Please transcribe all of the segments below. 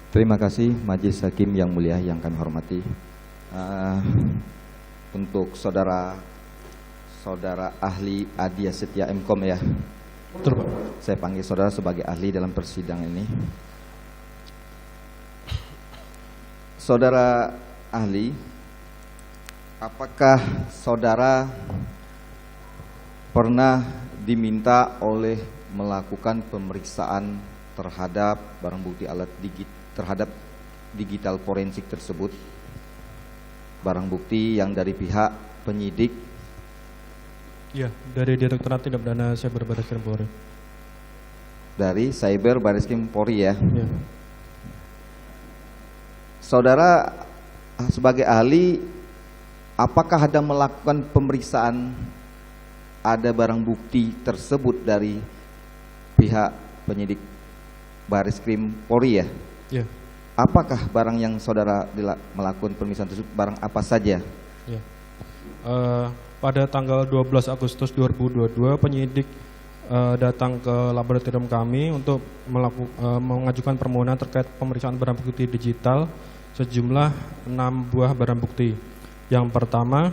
Terima kasih Majelis Hakim yang mulia yang kami hormati. Untuk saudara ahli Adia Setia Mkom ya. Betul, Pak. Saya panggil saudara sebagai ahli dalam persidangan ini. Saudara ahli, apakah saudara pernah diminta oleh melakukan pemeriksaan terhadap barang bukti terhadap digital forensik tersebut, barang bukti yang dari pihak penyidik? Iya, dari Direktorat Tindak Pidana Cyber Barreskrim Polri. Dari Cyber Barreskrim Polri ya. Iya. Saudara sebagai ahli, apakah ada melakukan pemeriksaan ada barang bukti tersebut dari pihak penyidik Barreskrim Polri ya? Iya. Apakah barang yang saudara melakukan pemeriksaan tersebut, barang apa saja? Iya. Pada tanggal 12 Agustus 2022 penyidik datang ke laboratorium kami untuk mengajukan permohonan terkait pemeriksaan barang bukti digital sejumlah 6 buah barang bukti. Yang pertama,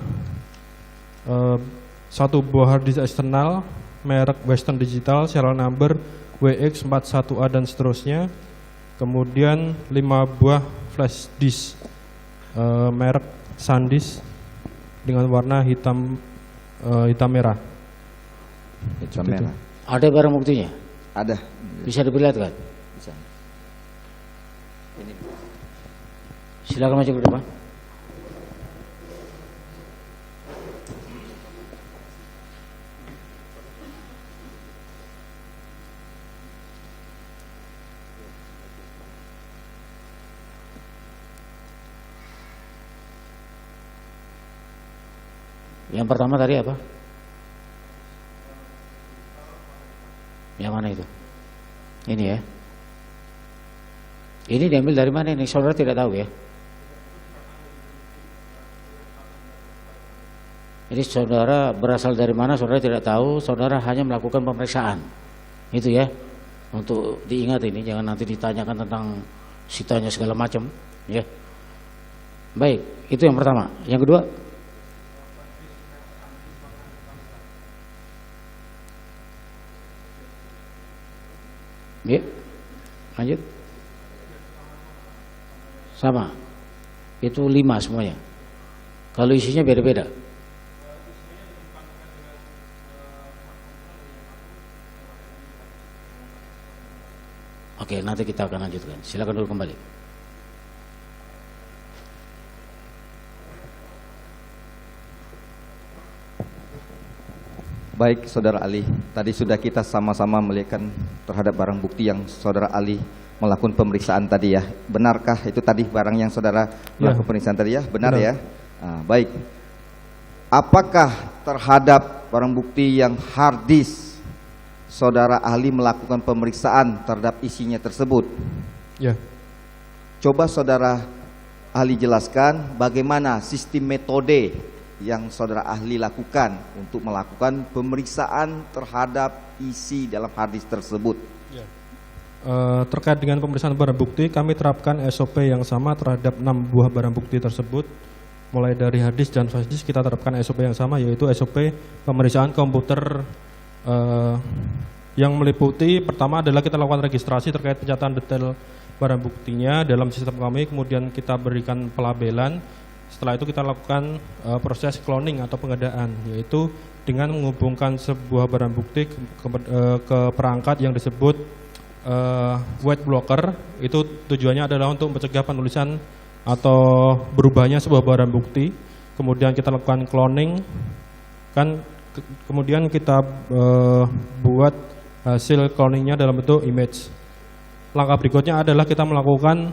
1 buah hard disk eksternal merek Western Digital serial number WX41A dan seterusnya. Kemudian 5 buah flash disk merek SanDisk dengan warna hitam merah. Hitam merah. Ada barang buktinya? Ada. Bisa diperlihatkan? Bisa. Ini. Silakan maju ke depan. Yang pertama tadi apa? Yang mana itu? Ini ya. Ini diambil dari mana ini? Saudara tidak tahu ya? Jadi saudara berasal dari mana? Saudara tidak tahu. Saudara hanya melakukan pemeriksaan. Itu ya. Untuk diingat ini, jangan nanti ditanyakan tentang sitanya segala macam. Ya. Baik, itu yang pertama. Yang kedua. Ya, lanjut. Sama. Itu 5 semuanya. Kalau isinya beda-beda. Oke, nanti kita akan lanjutkan. Silakan dulu kembali. Baik, saudara ahli. Tadi sudah kita sama-sama melihatkan terhadap barang bukti yang saudara ahli melakukan pemeriksaan tadi ya. Benarkah itu tadi barang yang saudara melakukan pemeriksaan tadi ya? Benar ya? Nah, baik. Apakah terhadap barang bukti yang hard disk saudara ahli melakukan pemeriksaan terhadap isinya tersebut? Ya. Coba saudara ahli jelaskan bagaimana sistem metode yang saudara ahli lakukan untuk melakukan pemeriksaan terhadap isi dalam hard disk tersebut. Ya. Terkait dengan pemeriksaan barang bukti, kami terapkan SOP yang sama terhadap 6 buah barang bukti tersebut. Mulai dari hard disk dan flash disk kita terapkan SOP yang sama, yaitu SOP pemeriksaan komputer yang meliputi pertama adalah kita lakukan registrasi terkait pencatatan detail barang buktinya dalam sistem kami, kemudian kita berikan pelabelan. Setelah itu kita lakukan proses cloning atau penggandaan, yaitu dengan menghubungkan sebuah barang bukti ke perangkat yang disebut white blocker. Itu tujuannya adalah untuk mencegah penulisan atau berubahnya sebuah barang bukti. Kemudian kita lakukan cloning, kemudian kita buat hasil cloningnya dalam bentuk image. Langkah berikutnya adalah kita melakukan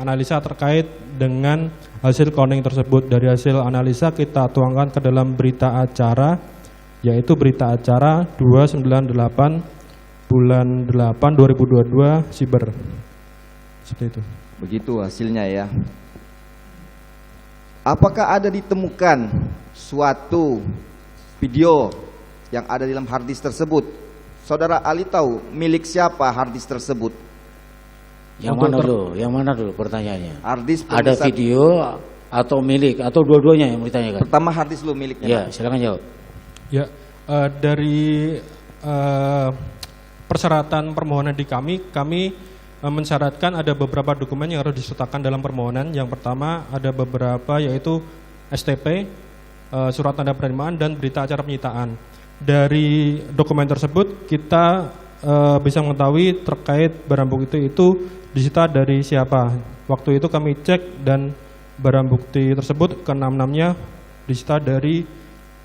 analisa terkait dengan hasil cloning tersebut. Dari hasil analisa kita tuangkan ke dalam berita acara, yaitu berita acara 298 bulan 8 2022 Siber. Seperti itu. Begitu hasilnya ya. Apakah ada ditemukan suatu video yang ada di dalam hard disk tersebut? Saudara ahli tahu milik siapa hard disk tersebut? Yang mana dulu? Yang mana dulu pertanyaannya? Harddisk Ada pemeriksaan- video atau milik atau dua-duanya yang ditanyakan? Pertama harddisk lu miliknya. Ya, Pak. silakan jawab. Ya, dari persyaratan permohonan di kami mensyaratkan ada beberapa dokumen yang harus disertakan dalam permohonan. Yang pertama ada beberapa yaitu STP, surat tanda penerimaan dan berita acara penyitaan. Dari dokumen tersebut kita bisa mengetahui terkait barang bukti itu disita dari siapa. Waktu itu kami cek dan barang bukti tersebut ke-6-6-nya disita dari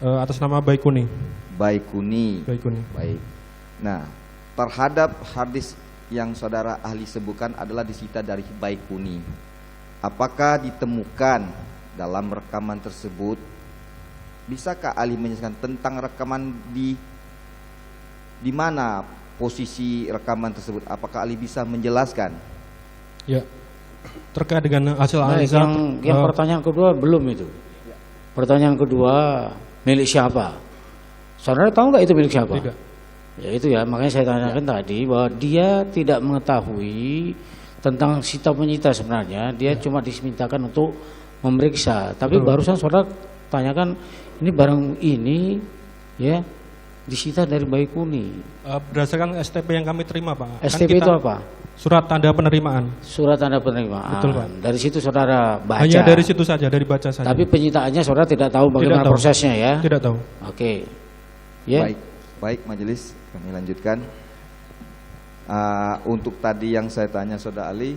atas nama Baikuni. Baikuni. Baikuni. Baik. Nah, terhadap harddisk yang saudara ahli sebutkan adalah disita dari Baikuni. Apakah ditemukan dalam rekaman tersebut? Bisakah ahli menjelaskan tentang rekaman di mana posisi rekaman tersebut? Apakah ahli bisa menjelaskan? Ya, terkait dengan hasil Baik, analisa. yang pertanyaan kedua belum itu. Pertanyaan kedua, milik siapa? Saudara tahu nggak itu milik siapa? Tidak. Ya itu ya, makanya saya tanyakan tadi bahwa dia tidak mengetahui tentang sita penyita sebenarnya. Dia cuma dimintakan untuk memeriksa. Tapi Betul. barusan saudara tanyakan ini barang ini ya disita dari Baikuni. Berdasarkan STP yang kami terima, Pak. STP itu apa? Surat tanda penerimaan. Surat tanda penerimaan. Betul, Pak. Dari situ saudara baca. Hanya dari situ saja, dari baca saja. Tapi penyitaannya saudara tidak tahu bagaimana tahu. prosesnya ya. Tidak tahu. Oke. Ya. Baik, baik majelis, kami lanjutkan. Untuk tadi yang saya tanya saudara Ali,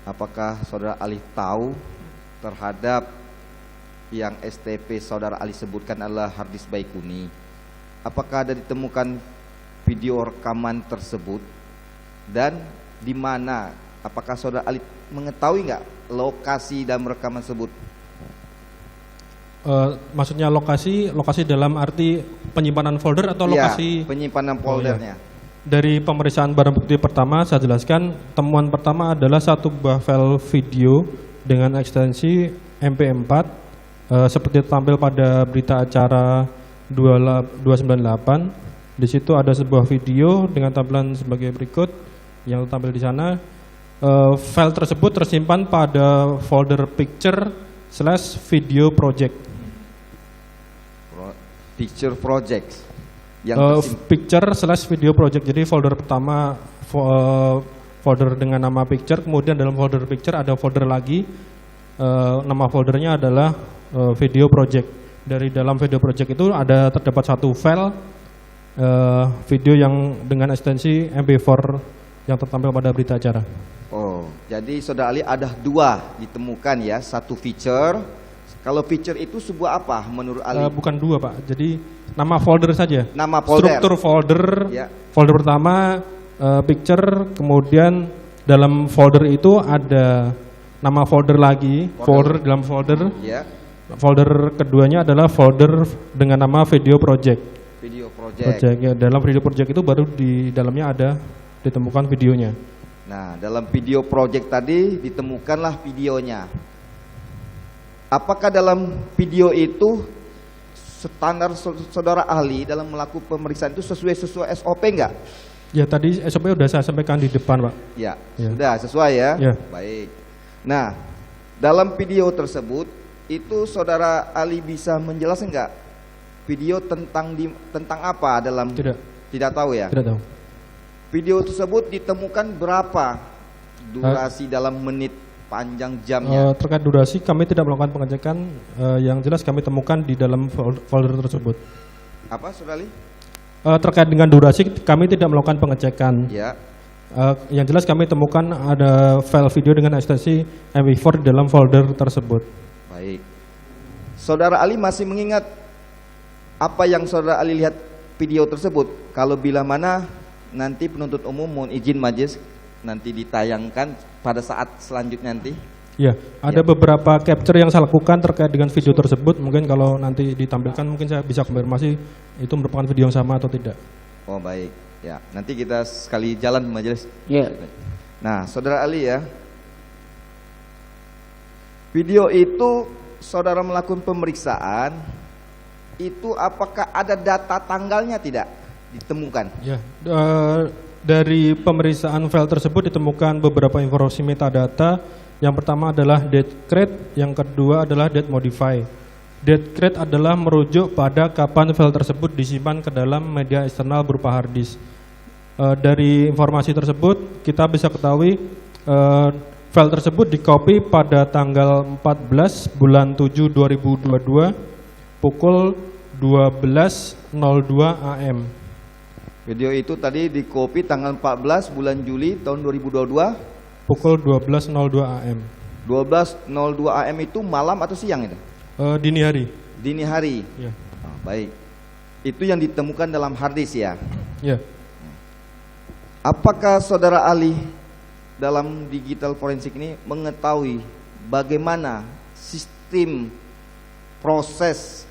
apakah saudara Ali tahu terhadap yang STP saudara Ali sebutkan adalah harddisk Baikuni? Apakah ada ditemukan video rekaman tersebut dan di mana? Apakah saudara Ali mengetahui nggak lokasi dalam rekaman tersebut? Maksudnya lokasi dalam arti penyimpanan folder atau Ya, lokasi? penyimpanan foldernya. Dari pemeriksaan barang bukti pertama saya jelaskan, temuan pertama adalah satu buah file video dengan ekstensi MP4 seperti tampil pada berita acara 298. Di situ ada sebuah video dengan tampilan sebagai berikut yang tampil di sana. File tersebut tersimpan pada folder picture/video project. Picture project yang Picture/video project. Jadi folder pertama folder dengan nama picture, kemudian dalam folder picture ada folder lagi, nama foldernya adalah video project. Dari dalam video project itu terdapat satu file video yang dengan ekstensi MP4 yang tertampil pada berita acara. Oh, jadi saudara Ali ada dua ditemukan ya, satu feature. Kalau feature itu sebuah apa menurut Ali? Bukan dua, Pak. Jadi nama folder saja. Nama folder. Struktur folder. Ya. Folder pertama picture, kemudian dalam folder itu ada nama folder lagi, folder dalam folder. Ya, Folder keduanya adalah folder dengan nama video project. video project. Ya, dalam video project itu baru di dalamnya ada ditemukan videonya. Nah, dalam video project tadi ditemukanlah videonya. Apakah dalam video itu standar saudara ahli dalam melakukan pemeriksaan itu sesuai SOP enggak? Ya, tadi SOP udah saya sampaikan di depan, Pak. Ya, Ya. sudah sesuai ya? Ya. Baik. Nah, dalam video tersebut itu saudara Ali bisa menjelaskan enggak video tentang apa dalam? Tidak tahu ya? Tidak tahu. Video tersebut ditemukan berapa durasi dalam menit, panjang jamnya? Terkait durasi kami tidak melakukan pengecekan, yang jelas kami temukan di dalam folder tersebut. Apa, saudara Ali? Terkait dengan durasi kami tidak melakukan pengecekan. Ya. Yang jelas kami temukan ada file video dengan ekstensi MP4 di dalam folder tersebut. Baik. Saudara Ali masih mengingat apa yang saudara Ali lihat video tersebut? Kalau bila mana nanti penuntut umum mohon izin majelis nanti ditayangkan pada saat selanjutnya nanti. Ya, ada beberapa capture yang saya lakukan terkait dengan video tersebut. Mungkin kalau nanti ditampilkan mungkin saya bisa konfirmasi itu merupakan video yang sama atau tidak. Oh baik, ya nanti kita sekali jalan majelis. Ya. Nah, saudara Ali ya, video itu saudara melakukan pemeriksaan itu apakah ada data tanggalnya tidak ditemukan? Ya, dari pemeriksaan file tersebut ditemukan beberapa informasi metadata. Yang pertama adalah date create, yang kedua adalah date modify. Date create adalah merujuk pada kapan file tersebut disimpan ke dalam media eksternal berupa hard disk. Dari informasi tersebut kita bisa ketahui file tersebut di-copy pada tanggal 14 bulan 7 2022 pukul 12.02 AM. Video itu tadi di copy tanggal 14 bulan Juli tahun 2022 Pukul 12.02 AM. 12.02 AM itu malam atau siang itu? Dini hari. Dini hari. Ya. Oh, baik. Itu yang ditemukan dalam hard disk ya. Ya. Apakah saudara ahli dalam digital forensik ini mengetahui bagaimana sistem proses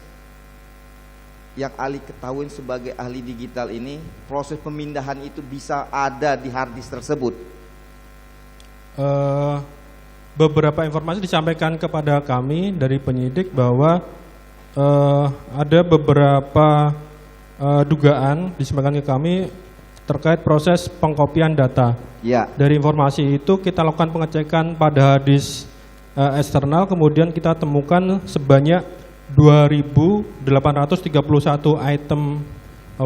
yang ahli ketahui sebagai ahli digital ini, proses pemindahan itu bisa ada di hard disk tersebut? Beberapa informasi disampaikan kepada kami dari penyidik bahwa ada beberapa dugaan disampaikan ke kami terkait proses pengkopian data. Ya. Dari informasi itu kita lakukan pengecekan pada hard disk eksternal, kemudian kita temukan sebanyak 2.831 item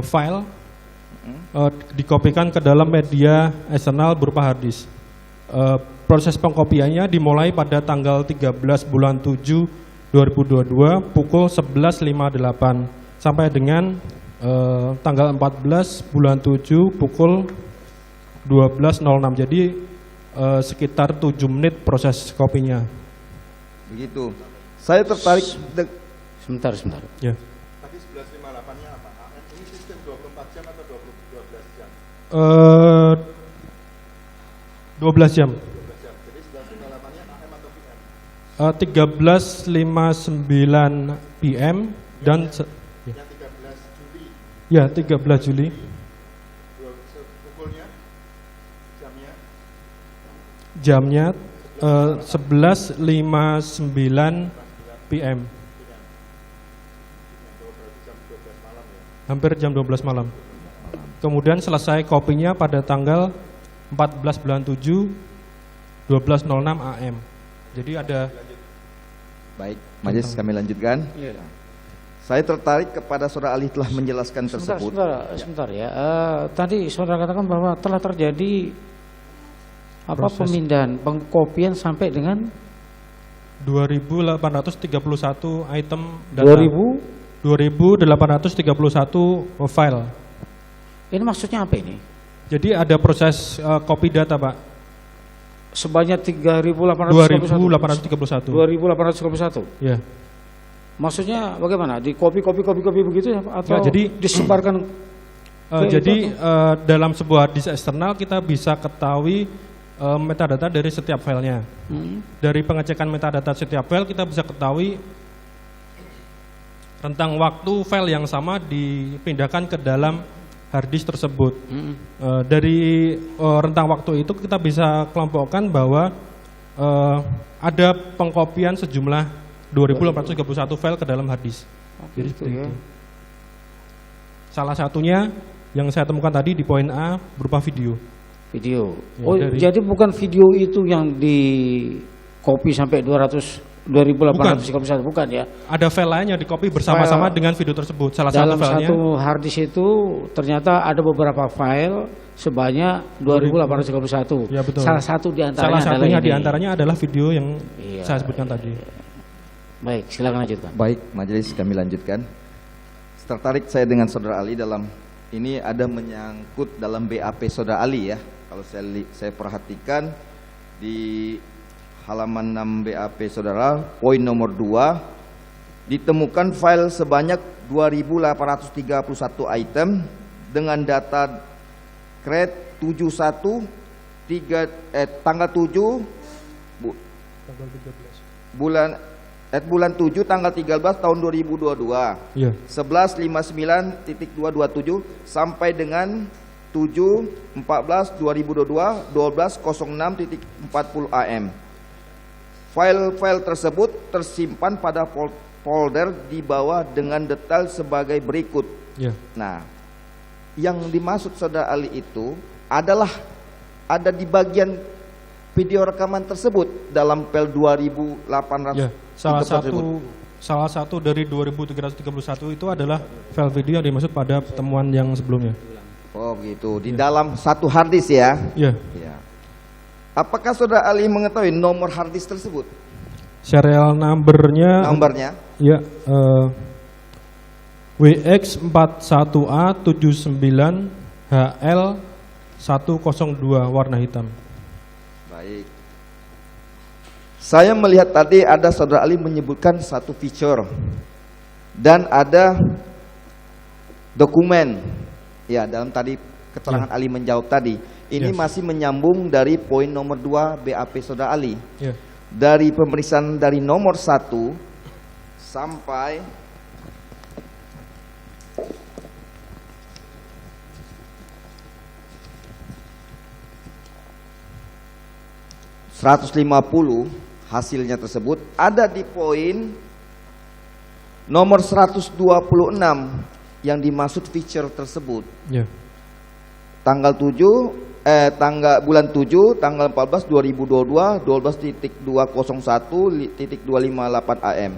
file dikopikan ke dalam media eksternal berupa hard disk. Proses pengkopiannya dimulai pada tanggal 13 bulan 7 2022 pukul 11.58 sampai dengan tanggal 14 bulan 7 pukul 12.06. Jadi sekitar 7 menit proses kopinya. Begitu. Saya tertarik Sebentar. Ya. Tadi 11.58-nya apa? Ini sistem 24 jam atau 12 jam? 12 jam. 12 jam. Jadi 11.58-nya AM atau PM? 13.59 PM dan Yang 13 Juli. ya 13 Juli. Pukulnya? Jamnya Jamnya? 11.59 PM. Hampir jam 12 malam. Kemudian selesai kopinya pada tanggal 14 bulan 7 12.06 AM. Jadi ada. baik, majelis kami lanjutkan. Iya. Saya tertarik kepada saudara ahli telah menjelaskan tersebut. Sebentar ya. Tadi saudara katakan bahwa telah terjadi Proses. pemindahan, pengkopian sampai dengan 2.831 item data. 2.831 file. Ini maksudnya apa ini? Jadi ada proses copy data, Pak. Sebanyak 2.831. 2.831. Ya. Maksudnya bagaimana? Di copy begitu ya, atau Ya, jadi disebarkan? Dalam sebuah disk eksternal kita bisa ketahui metadata dari setiap filenya. Dari pengecekan metadata setiap file kita bisa ketahui rentang waktu file yang sama dipindahkan ke dalam hard disk tersebut. Dari rentang waktu itu kita bisa kelompokkan bahwa ada pengkopian sejumlah 2.831 file ke dalam hard disk. Jadi seperti itu. Salah satunya yang saya temukan tadi di poin A berupa video. Video. Ya, Jadi bukan video itu yang di copy sampai 2.831, bukan ya? Ada file lain yang di-copy bersama-sama dengan video tersebut. Salah Dalam satu filenya. satu hard disk itu ternyata ada bebeberapa file sebanyak 2.831. Ya, betul. Salah satu di antaranya Salah satunya adalah di ini. antaranya adalah video yang Iya, saya sebutkan tadi. Baik, silakan lanjutkan. Baik, majelis kami lanjutkan. Tertarik saya dengan saudara Ali dalam ini ada menyangkut dalam BAP saudara Ali ya. Kalau saya perhatikan di halaman 6 BAP saudara, poin nomor 2, ditemukan file sebanyak 2.831 item dengan data create tanggal 7 bulan 7 tanggal 13 tahun 2022. Iya. 11.59.227 sampai dengan 7.14.2022 12.06.40 AM. File-file tersebut tersimpan pada folder di bawah dengan detail sebagai berikut. Iya. Nah, yang dimaksud saudara Ali itu ada di bagian video rekaman tersebut dalam PL 2800 Ya, salah satu dari 2331 itu adalah file video yang dimaksud pada pertemuan yang sebelumnya. Oh gitu, di dalam satu hard disk ya. Ya, Ya. Apakah saudara Ali mengetahui nomor hard disk tersebut? serial numbernya Nomornya? ya WX41A79HL102 warna hitam. Baik. Saya melihat tadi ada saudara Ali menyebutkan satu feature dan ada dokumen. Ya, dalam tadi keterangan Ali menjawab tadi. Ini Yes. masih menyambung dari poin nomor 2 BAP saudara Ali. Ya. Dari pemeriksaan dari nomor 1 sampai ...150 hasilnya tersebut ada di poin nomor 126 yang dimaksud feature tersebut. Ya. Tanggal bulan 7 tanggal 14 2022 12.201.258 AM.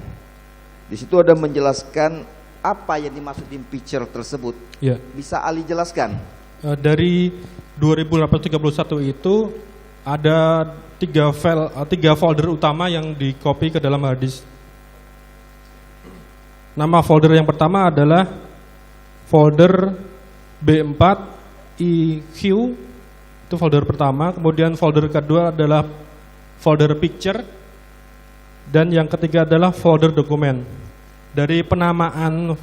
Di situ ada menjelaskan apa yang dimaksud di feature tersebut. Ya. Bisa Ali jelaskan? Dari 2831 itu ada tiga folder utama yang di copy ke dalam hard disk. Nama folder yang pertama adalah folder B4 IQ, itu folder pertama. Kemudian folder kedua adalah folder picture, dan yang ketiga adalah folder dokumen. Dari penamaan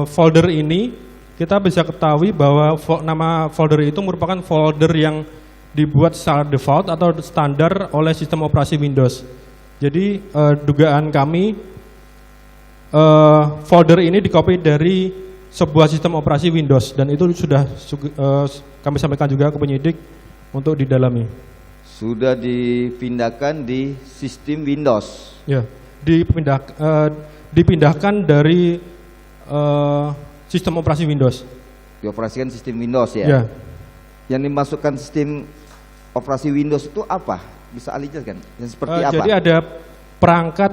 folder ini kita bisa ketahui bahwa nama folder itu merupakan folder yang dibuat secara default atau standar oleh sistem operasi Windows. Jadi dugaan kami folder ini dikopi dari sebuah sistem operasi Windows, dan itu sudah kami sampaikan juga ke penyidik untuk didalami. Sudah dipindahkan di sistem Windows. Ya, dipindahkan dari sistem operasi Windows. Dioperasikan sistem Windows ya. Ya. Yang dimasukkan sistem operasi Windows itu apa? Bisa Ali jelaskan? Yang seperti apa? Jadi ada perangkat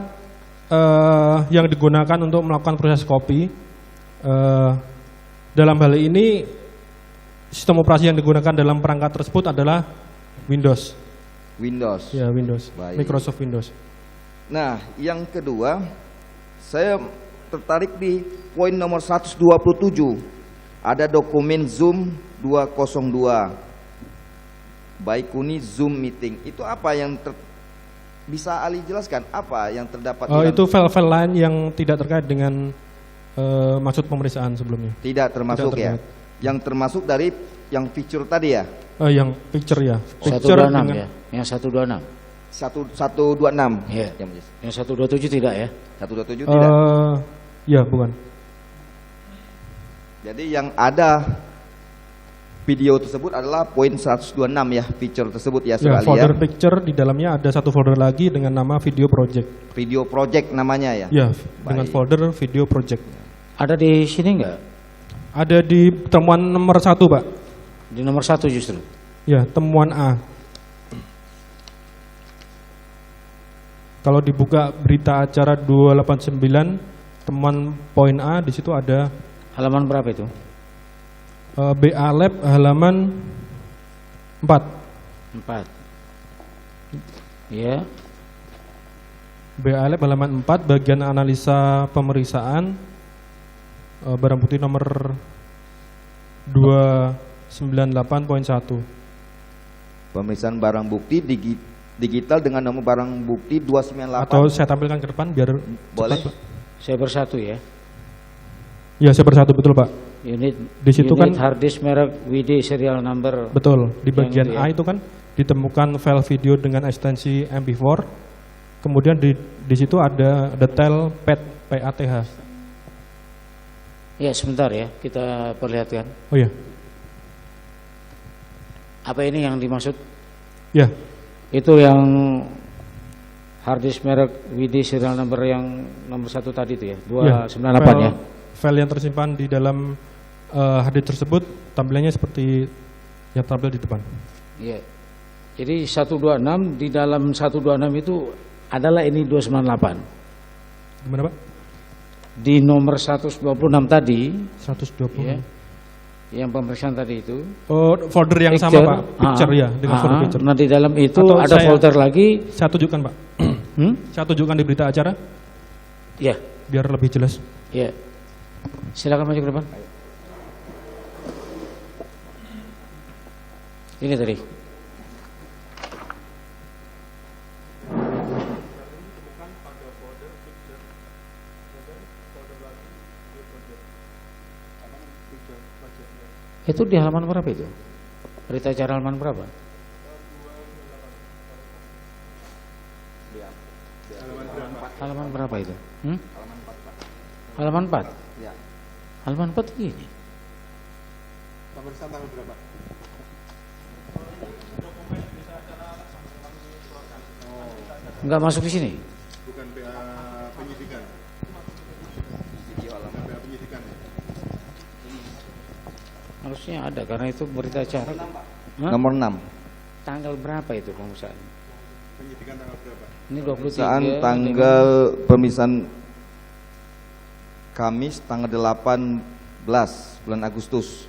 yang digunakan untuk melakukan proses copy. Dalam hal ini sistem operasi yang digunakan dalam perangkat tersebut adalah Windows. Windows. Ya, Windows. Baik. Microsoft Windows. Nah, yang kedua, saya tertarik di poin nomor 127. Ada dokumen Zoom 202. Baikuni Zoom meeting. Itu apa yang bisa Ali jelaskan? Apa yang terdapat? Itu file-file lain yang tidak terkait dengan maksud pemeriksaan sebelumnya. Tidak termasuk Tidak ya. terkait. Yang termasuk dari yang feature tadi ya. Yang picture ya. Picture 126 dengan ya, yang 126. 126. Iya. Ya, Majelis. Yang 127 tidak ya? 127 tidak. Ya, bukan. Jadi yang ada video tersebut adalah poin 126 ya, feature tersebut ya, Ya, Saudara Ali ya. folder picture di dalamnya ada satu folder lagi dengan nama video project. Video project namanya ya. Ya, dengan Baik. folder video project. Ada di sini enggak? Ada di temuan nomor 1, Pak. Di nomor 1 justru. Ya, temuan A. Kalau dibuka berita acara 289, temuan poin A, di situ ada Halaman berapa itu? BA Lab halaman 4. 4. Ya. BA Lab halaman 4, bagian analisa pemeriksaan barang bukti nomor 298.1. Pemeriksaan barang bukti digital dengan nomor barang bukti 298. Atau saya tampilkan ke depan biar Boleh. cepat, Pak. Saya bersatu ya. Ya, saya bersatu, betul, Pak. Unit Di situ unit kan- hard disk merek WD serial number. Betul, di Yang bagian itu ya. A itu kan ditemukan file video dengan ekstensi MP4. Kemudian di situ ada detail PATH. Ya, sebentar ya, kita perlihatkan. Oh ya. Apa ini yang dimaksud? Ya, Itu yang hard disk merek WD serial number yang nomor 1 tadi itu ya, 298 ya. File yang tersimpan di dalam hard disk tersebut tampilannya seperti yang tampil di depan. Iya. Jadi 126 di dalam 126 itu adalah ini 298. Gimana Pak? Di nomor 126 tadi, 120. ya, yang pemeriksaan tadi itu. Oh, folder yang sama Pak, picture ya, dengan folder picture. Nah di dalam itu Atau ada folder lagi. Saya tunjukkan Pak. Saya tunjukkan di berita acara, Ya, biar lebih jelas. ya. Silakan maju ke depan. Ini tadi. Itu di halaman berapa itu? Berita acara halaman berapa? Halaman berapa itu? Halaman 4. Ya. Halaman 4 ini. Pemeriksaan tanggal berapa? Enggak masuk di sini. Bukan PA penyidikan. Bukan PA penyidikan ya? Harusnya ada karena itu berita acara. Hah? Nomor 6. Tanggal berapa itu pemeriksaan? Penyidikan tanggal berapa? Ini 23. Pemeriksaan tanggal pemeriksaan Kamis tanggal 18 bulan Agustus.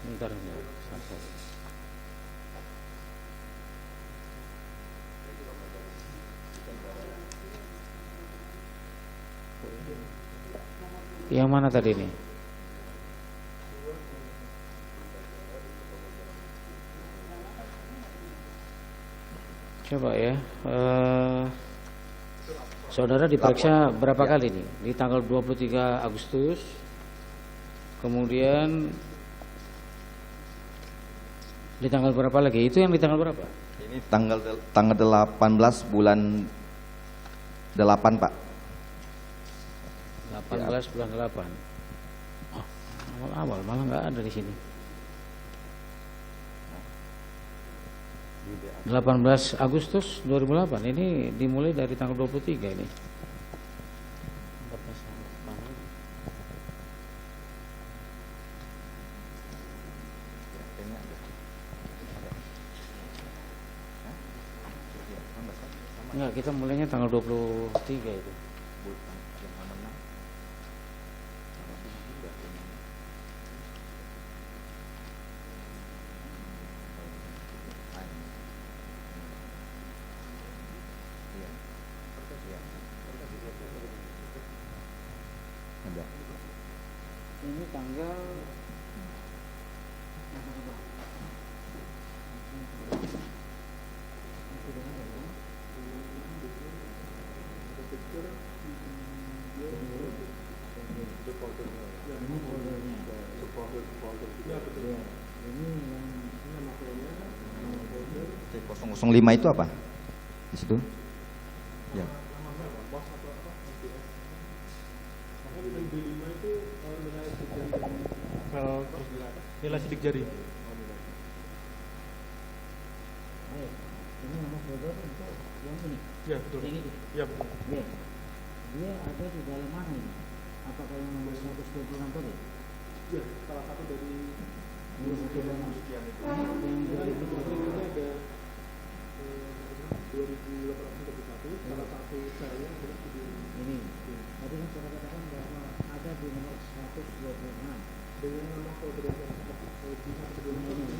Sebentar. Yang mana tadi ini? Coba ya. Saudara diperiksa berapa kali nih? Di tanggal 23 Agustus. Kemudian di tanggal berapa lagi? Itu yang di tanggal berapa? Ini tanggal 18 bulan 8 Pak. 18 bulan 8. Oh, awal-awal malah nggak ada di sini. 18 Agustus 2008 ini dimulai dari tanggal 23 ini. Enggak, kita mulainya tanggal 23 itu. Ini tanggal C005 itu apa? Di situ? Ya. Nilai sidik jari. ini nama folder untuk yang ini. Ya betul. Yang ini. Ya betul. Ya. Dia ada di dalam mana ini? Apakah yang nomor 126 tadi? Ya, salah satu dari Yang sekian itu. ini ada 2831, salah satu saya adalah video ini. Tadi kan saya katakan bahwa ada di nomor 126 dengan nama folder yang bisa sebelumnya. ini.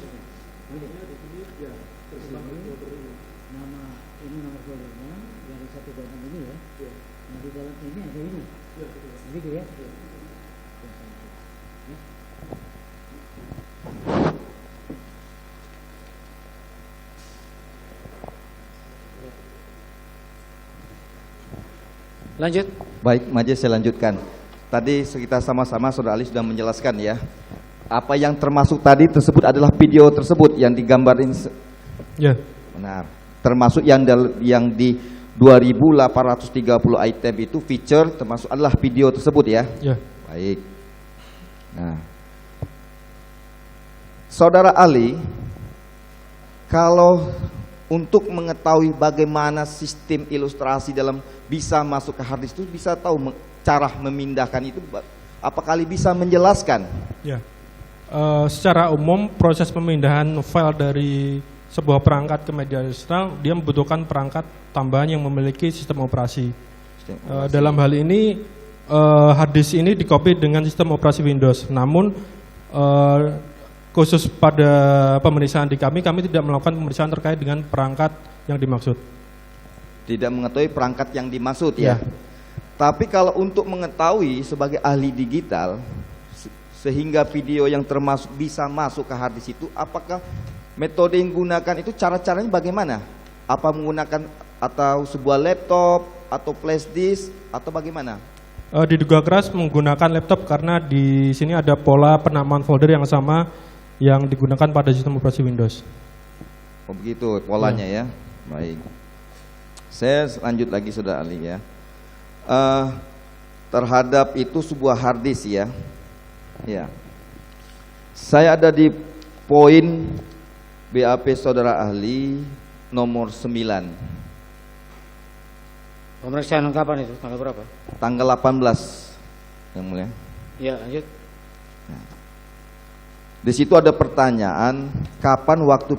Di sini ya tersebar folder ini. Nama ini nomor foldernya yang 126 ini ya. Ya, Nah di dalam ini ada ini. ya betul. Begitu ya? Lanjut. Baik, Majelis saya lanjutkan. Tadi kita sama-sama Saudara Ali sudah menjelaskan ya. Apa yang termasuk tadi tersebut adalah video tersebut yang digambarin. Ya. Benar. Termasuk yang di 2830 item itu feature termasuk adalah video tersebut ya. Ya. Baik. Nah, Saudara Ali, kalau untuk mengetahui bagaimana sistem ilustrasi dalam bisa masuk ke harddisk itu bisa tahu cara memindahkan itu Apakah ahli bisa menjelaskan? Ya. Secara umum proses pemindahan file dari sebuah perangkat ke media eksternal dia membutuhkan perangkat tambahan yang memiliki sistem operasi. Dalam hal ini hard disk ini di-copy dengan sistem operasi Windows. Namun khusus pada pemeriksaan di kami tidak melakukan pemeriksaan terkait dengan perangkat yang dimaksud. Tidak mengetahui perangkat yang dimaksud ya. Tapi kalau untuk mengetahui sebagai ahli digital sehingga video yang termasuk bisa masuk ke hard disk itu, apakah metode yang digunakan itu caranya bagaimana? Apa menggunakan atau sebuah laptop atau flash disk atau bagaimana? Diduga keras menggunakan laptop karena di sini ada pola penamaan folder yang sama yang digunakan pada sistem operasi Windows. Oh begitu polanya ya. Baik. Saya lanjut lagi Saudara ahli ya. Terhadap itu sebuah hard disk ya. Ya. Saya ada di poin BAP Saudara ahli nomor 9. Pemeriksaan kapan itu? Tanggal berapa? Tanggal 18 yang mulia. Ya, lanjut. Di situ ada pertanyaan, kapan waktu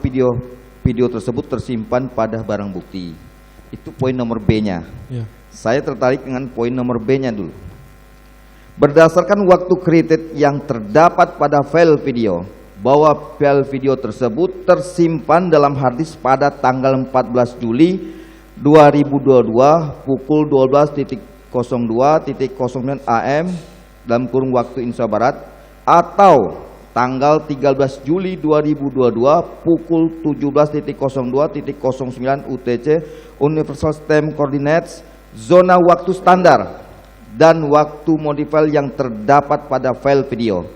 video tersebut tersimpan pada barang bukti? Itu poin nomor B-nya. Ya. Saya tertarik dengan poin nomor B-nya dulu. Berdasarkan waktu created yang terdapat pada file video, bahwa file video tersebut tersimpan dalam hard disk pada tanggal 14 Juli 2022 pukul 12.02.09 AM dalam kurung waktu Indonesia Barat, atau tanggal 13 Juli 2022 pukul 17.02.09 UTC Universal Time Coordinates zona waktu standar dan waktu modify yang terdapat pada file video,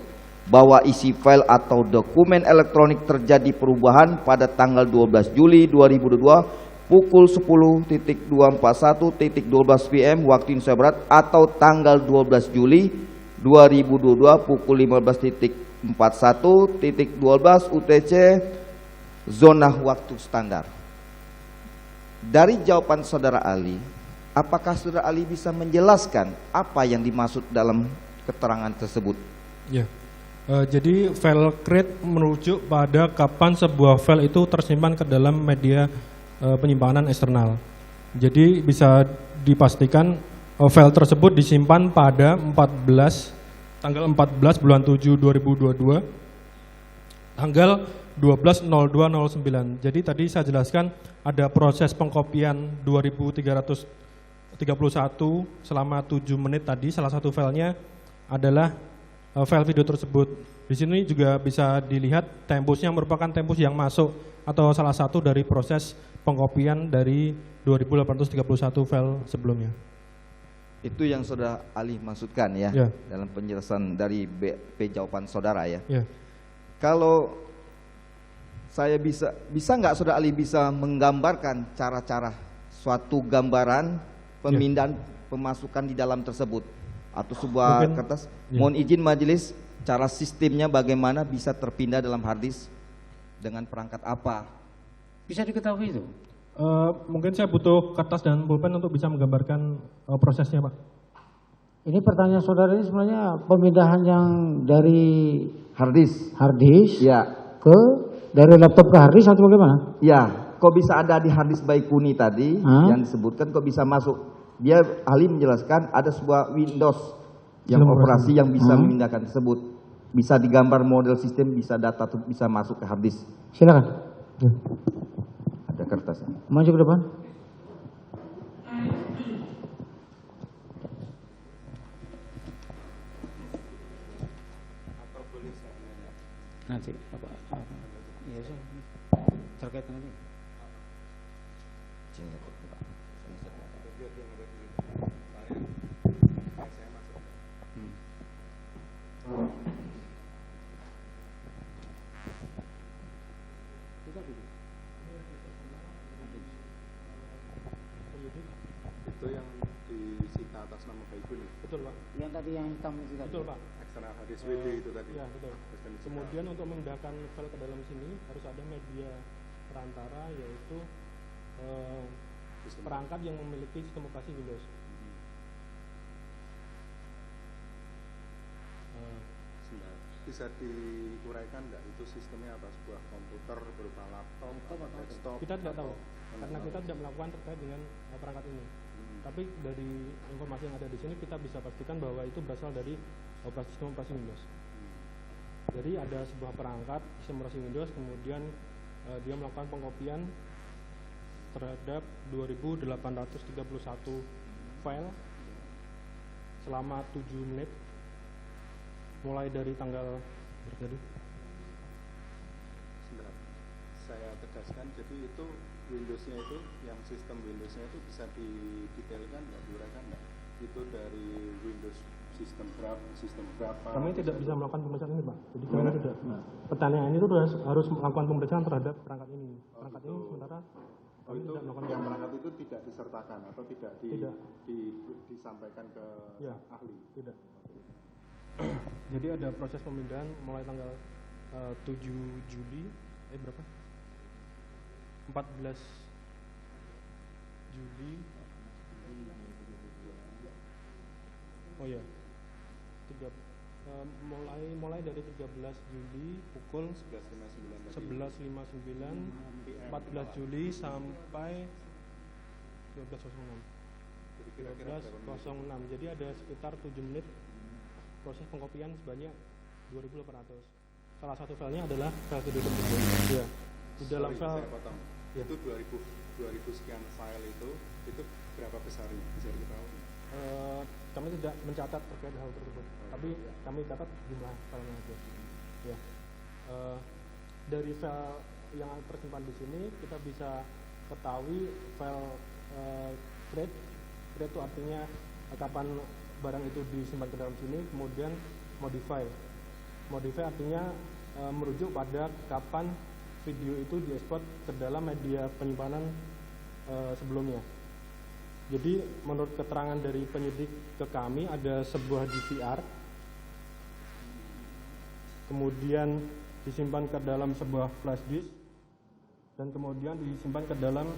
bahwa isi file atau dokumen elektronik terjadi perubahan pada tanggal 12 Juli 2022 pukul 10.241.12 PM waktu Indonesia Barat, atau tanggal 12 Juli 2022 pukul 15.41.12 UTC zona waktu standar. Dari jawaban Saudara ahli, apakah Saudara ahli bisa menjelaskan apa yang dimaksud dalam keterangan tersebut? Ya. Jadi file create merujuk pada kapan sebuah file itu tersimpan ke dalam media penyimpanan eksternal. Jadi bisa dipastikan file tersebut disimpan pada tanggal 14 bulan 7 2022 tanggal 12.02.09. Jadi tadi saya jelaskan ada proses pengkopian 2331 selama 7 menit tadi. Salah satu filenya adalah file video tersebut. Di sini juga bisa dilihat tempusnya merupakan tempus yang masuk atau salah satu dari proses pengkopian dari 2831 file sebelumnya. Itu yang Saudara ahli maksudkan ya, Ya. dalam penjelasan dari BP jawaban Saudara ya. Ya. Kalau saya bisa nggak Saudara ahli bisa menggambarkan cara-cara suatu gambaran pemindahan pemasukan di dalam tersebut atau sebuah Mungkin, kertas? ya. Mohon izin majelis, cara sistemnya bagaimana bisa terpindah dalam hard disk dengan perangkat apa? Bisa diketahui itu? Mungkin saya butuh kertas dan pulpen untuk bisa menggambarkan prosesnya, Pak. Ini pertanyaan saudara ini sebenarnya pemindahan yang dari Hard disk? hard disk Ya, ke dari laptop ke hard disk atau bagaimana? ya. Kok bisa ada di hard disk Baikuni tadi Hah? yang disebutkan? Kok bisa masuk? Dia ahli menjelaskan ada sebuah Windows yang Sistem operasi yang bisa Hah? memindahkan tersebut. Bisa digambar model sistem, bisa data bisa masuk ke hard disk. Silakan. Ada kertasnya. Maju ke depan. Nanti apa? Iya, terkait dengan ini. Itu yang disita atas nama Baikuni. Betul, Pak. Yang tadi yang hitam itu tadi. Betul, Pak. Eksternal hadis WD itu tadi. Ya, betul. Sistem disita. Kemudian untuk memindahkan file ke dalam sini harus ada media perantara, yaitu perangkat yang memiliki sistem operasi Windows. Sebentar. Bisa diuraikan nggak itu sistemnya apa? Sebuah komputer berupa laptop, desktop? Kita tidak tahu atau- karena kita tidak melakukan terkait dengan perangkat ini. Tapi dari informasi yang ada di sini kita bisa pastikan bahwa itu berasal dari sistem operasi Windows. Jadi ada sebuah perangkat sistem operasi Windows, kemudian dia melakukan pengkopian terhadap 2.831 file selama 7 menit mulai dari tanggal berapa? Sebentar. Saya tegaskan, jadi itu Windows-nya itu, yang sistem Windows-nya itu bisa didetailkan nggak, diuraikan nggak? Itu dari Windows sistem berapa? Kami tidak bisa melakukan pemeriksaan ini, Pak. Jadi kami tidak. Pertanyaan ini tuh harus melakukan pemeriksaan terhadap perangkat ini. Perangkat ini sementara kami itu tidak melakukan yang perangkat itu tidak disertakan atau tidak, Tidak. disampaikan ke Ya. ahli. Tidak. Jadi ada proses pemindahan mulai tanggal 7 Juli, berapa? 14 Juli. Oh ya. Mulai dari 13 Juli pukul 11.59, 14 Juli sampai 12.06. Jadi kira-kira berapa menit? 12.06. Jadi ada sekitar 7 menit proses pengkopian sebanyak 2.800. Salah satu filenya adalah file video tersebut. Ya. Di dalam Sorry, file saya potong. Ya. Itu 2000 sekian file itu berapa besarnya? Bisa diketahui? Kami tidak mencatat terkait hal tersebut, tapi kami catat jumlah filenya aja. Ya. Dari file yang tersimpan di sini kita bisa ketahui file create itu artinya kapan barang itu disimpan ke dalam sini, kemudian modify artinya merujuk pada kapan video itu diekspor ke dalam media penyimpanan sebelumnya. Jadi menurut keterangan dari penyidik ke kami ada sebuah DVR, kemudian disimpan ke dalam sebuah flash disk, dan kemudian disimpan ke dalam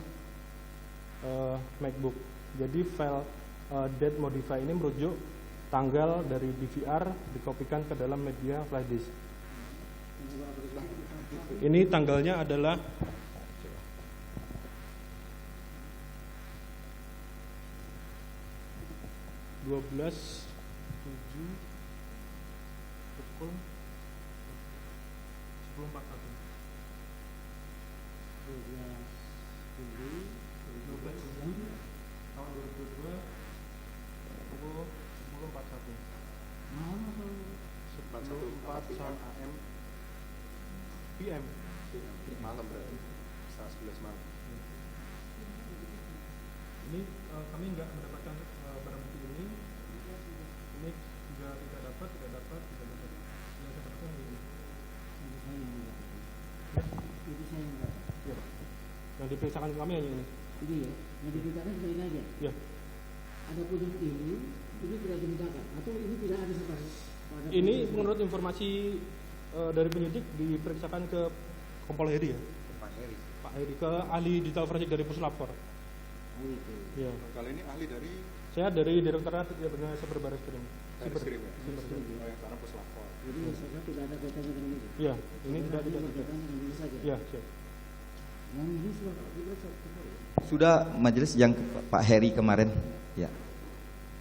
MacBook. Jadi file date modify ini merujuk tanggal dari DVR dikopikan ke dalam media flash disk. Ini tanggalnya adalah 12/7 pukul 10.41. 12 Juli tahun 2022 pukul 10.41. 41 AM PM. malam berarti setengah 11 malam. Ini kami nggak mendapatkan barang bukti ini. Ini juga tidak dapat. Yang saya dapatkan ini. Ya. Yang diperiksakan kami hanya ini. Ini ya, yang dimintakan cuma ini aja. Ya. Ada pun ini tidak dimintakan atau ini tidak ada sama pada Ini proses menurut informasi dari penyidik diperiksakan ke Kompol Heri ya, Pak Heri. Pak Heri, ke ahli digital forensik dari Puslapor. Oh, itu. Ya. Kali ini ahli dari Saya dari Direktorat Cyber Barreskrim. Barreskrim ya? Oh, yang sekarang Puslapor. Jadi maksudnya tidak ada kaitannya dengan itu. Ya, ini tidak Hanya tidak. berkaitan dengan ini saja. Ya, siap. Yang ini sudah diperiksa. Sudah majelis yang Pak Heri kemarin. Ya.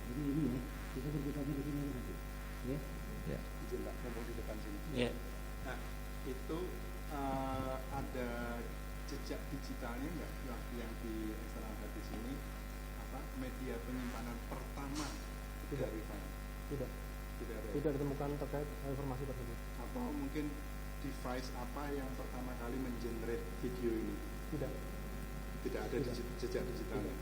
Jadi ini ya, kita berkaitannya di sini nanti. Ya. Ya. Izin Pak, ngomong di depan sini. Ya. Nah, itu ada jejak digitalnya nggak yang di eksternal hard disk ini? Apa media penyimpanan pertama dari file? Tidak. Tidak ada. Tidak ditemukan terkait informasi tersebut. Atau mungkin device apa yang pertama kali mengenerate video ini? Tidak. Tidak ada Tidak. jejak digitalnya.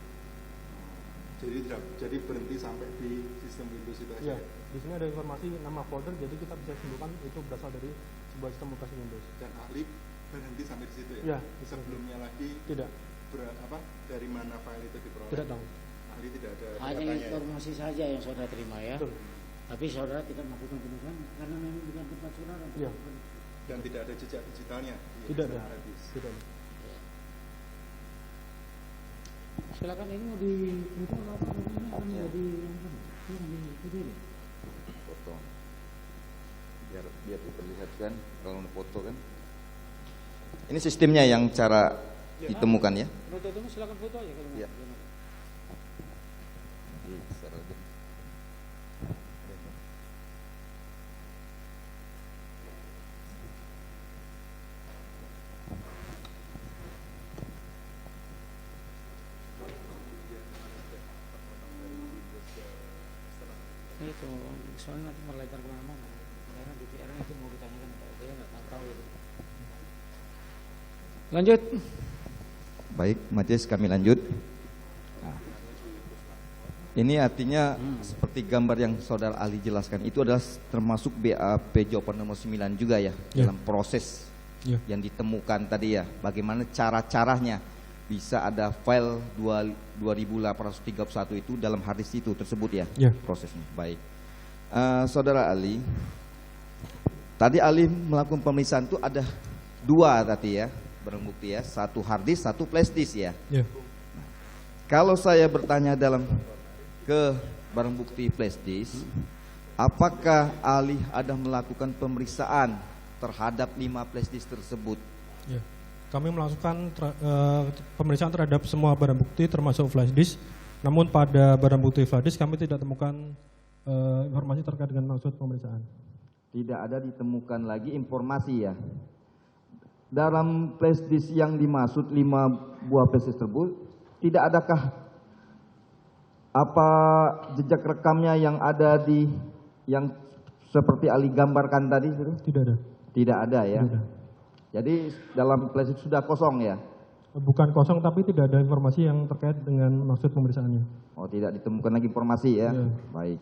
Jadi berhenti sampai di sistem Windows itu aja. Ya, di sini ada informasi nama folder, jadi kita bisa simpulkan itu berasal dari sebuah sistem operasi Windows. Dan ahli berhenti sampai di situ ya. Ya, Sebelumnya lagi Tidak, dari mana file itu diperoleh? tidak tahu. Ahli tidak ada Hanya datanya ya? informasi saja yang saudara terima ya. Betul. Tapi saudara tidak melakukan penelusuran karena memang bukan tempat saudara. Iya. Dan tidak ada jejak digitalnya di Tidak ada. eksternal hard disk. Tidak ada. Silakan ini mau di itu apa namanya akan menjadi yang mana? Ini di video. Potong. biar diperlihatkan kalau foto kan. Ini sistemnya yang cara ditemukan ya. Silakan foto aja kalau Ya. Itu soalnya nanti melebar kemana-mana. Karena DPR itu mau ditanyakan dia nggak tahu. Lanjut. Baik, majelis kami lanjut. Nah, ini artinya seperti gambar yang saudara Ali jelaskan, itu adalah termasuk BAP jawaban nomor 9 juga ya, dalam proses yang ditemukan tadi ya. Bagaimana cara-caranya bisa ada file 2831 itu dalam harddisk itu tersebut ya, prosesnya. Baik, saudara Ali, tadi Ali melakukan pemeriksaan itu ada 2 tadi ya, barang bukti ya, 1 harddisk, 1 flashdisk ya. Nah, kalau saya bertanya dalam ke barang bukti flashdisk, apakah Ali ada melakukan pemeriksaan terhadap 5 flashdisk tersebut? Ya. Kami melakukan pemeriksaan terhadap semua barang bukti termasuk flashdisk. Namun pada barang bukti flashdisk kami tidak temukan informasi terkait dengan maksud pemeriksaan. Tidak ada ditemukan lagi informasi ya. Dalam flashdisk yang dimaksud 5 buah flashdisk tersebut, tidak adakah apa jejak rekamnya yang ada di yang seperti Ali gambarkan tadi? Tidak ada. Tidak ada ya. Tidak ada. Jadi dalam flashdisk sudah kosong ya? Bukan kosong, tapi tidak ada informasi yang terkait dengan maksud pemeriksaannya. Oh, tidak ditemukan lagi informasi ya? Ya. Baik.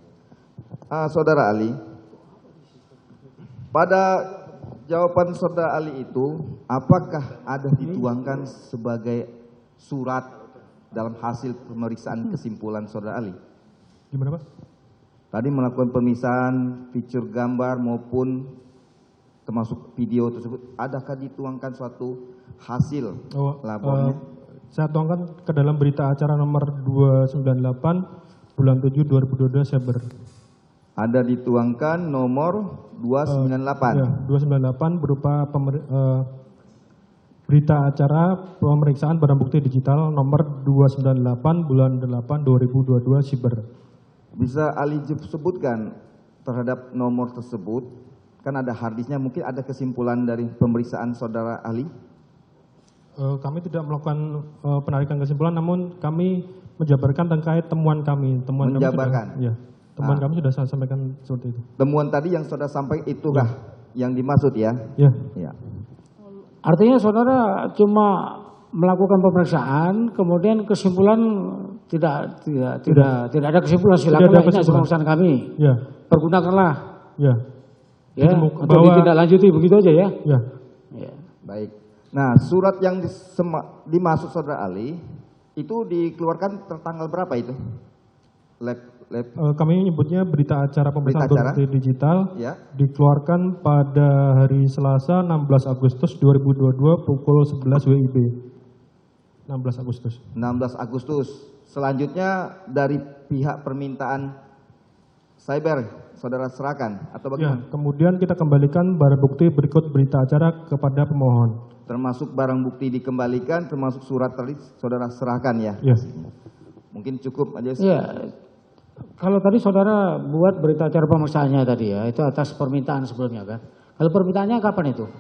Saudara Ali, pada jawaban saudara Ali itu, apakah ada dituangkan sebagai surat dalam hasil pemeriksaan kesimpulan saudara Ali? Gimana Pak? Tadi melakukan pemisahan fitur gambar maupun termasuk video tersebut, adakah dituangkan suatu hasil lapornya? Saya tuangkan ke dalam berita acara nomor 298 bulan 7 2022 Saber. Ada dituangkan nomor 298. Ya, 298 berupa berita acara pemeriksaan barang bukti digital nomor 298 bulan 8 2022 Saber. Bisa Ali sebutkan terhadap nomor tersebut? Kan ada harddisknya, mungkin ada kesimpulan dari pemeriksaan saudara Ali? Kami tidak melakukan penarikan kesimpulan, namun kami menjabarkan terkait temuan kami. Menjabarkan? Temuan kami sudah saya sampaikan seperti itu. Temuan tadi yang saudara sampaikan itukah yang dimaksud ya? Ya. Artinya saudara cuma melakukan pemeriksaan, kemudian kesimpulan tidak ada kesimpulan, silakan ini urusan kami. Ya. Pergunakanlah. Ya. Ya, untuk ditindaklanjuti begitu aja ya. Ya. Ya. Baik. Nah, surat yang dimaksud saudara Ali itu dikeluarkan tertanggal berapa itu? Kami menyebutnya berita acara pemeriksaan barang bukti digital ya. Dikeluarkan pada hari Selasa 16 Agustus 2022 pukul 11 WIB. 16 Agustus. 16 Agustus. Selanjutnya dari pihak permintaan cyber saudara serahkan atau bagaimana? Ya, kemudian kita kembalikan barang bukti berikut berita acara kepada pemohon. Termasuk barang bukti dikembalikan, termasuk surat tadi saudara serahkan ya? Ya. Mungkin cukup aja. Ya, kalau tadi saudara buat berita acara pemeriksaannya tadi ya, itu atas permintaan sebelumnya kan? Kalau permintaannya kapan itu?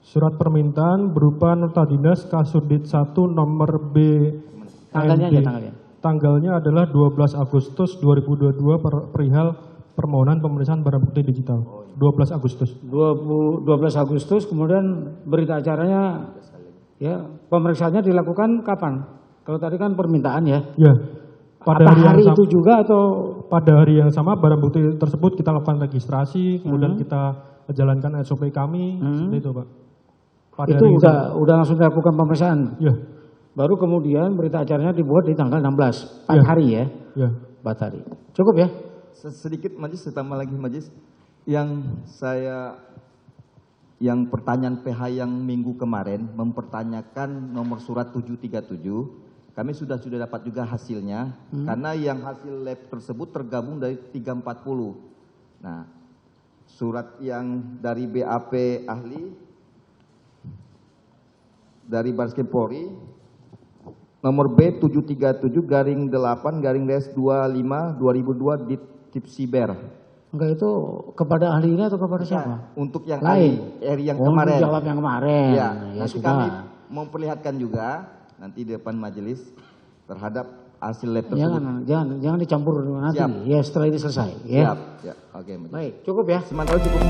Surat permintaan berupa nota dinas Kasudit 1 nomor B. Tanggalnya aja tanggalnya. Tanggalnya adalah 12 Agustus 2022 perihal permohonan pemeriksaan barang bukti digital. 12 Agustus. 12 Agustus, kemudian berita acaranya ya, pemeriksaannya dilakukan kapan? Kalau tadi kan permintaan ya. Ya. Pada hari itu juga atau pada hari yang sama barang bukti tersebut kita lakukan registrasi, kemudian kita jalankan SOP kami, seperti itu, Pak. Pada itu udah langsung dilakukan pemeriksaan. Ya. Baru kemudian berita acaranya dibuat di tanggal 16, 4 hari ya. Ya. 4 hari. Cukup ya? Sedikit majelis, ditambah lagi majelis. Yang pertanyaan PH yang minggu kemarin mempertanyakan nomor surat 737, kami sudah dapat juga hasilnya, karena yang hasil lab tersebut tergabung dari 340. Nah, surat yang dari BAP ahli dari Bareskrim Polri nomor B737-8-25/2002 Ditipsiber. Enggak, itu kepada ahli ini atau kepada siapa? Untuk yang Lain. ahli yang Oh, kemarin. jawab yang kemarin. Ya, Ya nanti sudah. kami memperlihatkan juga nanti di depan majelis terhadap hasil lab tersebut. Jangan dicampur nanti. Siap. Ya setelah ini selesai. Ya. Siap. Ya, oke. Majelis. Baik, cukup ya. Sementara cukup.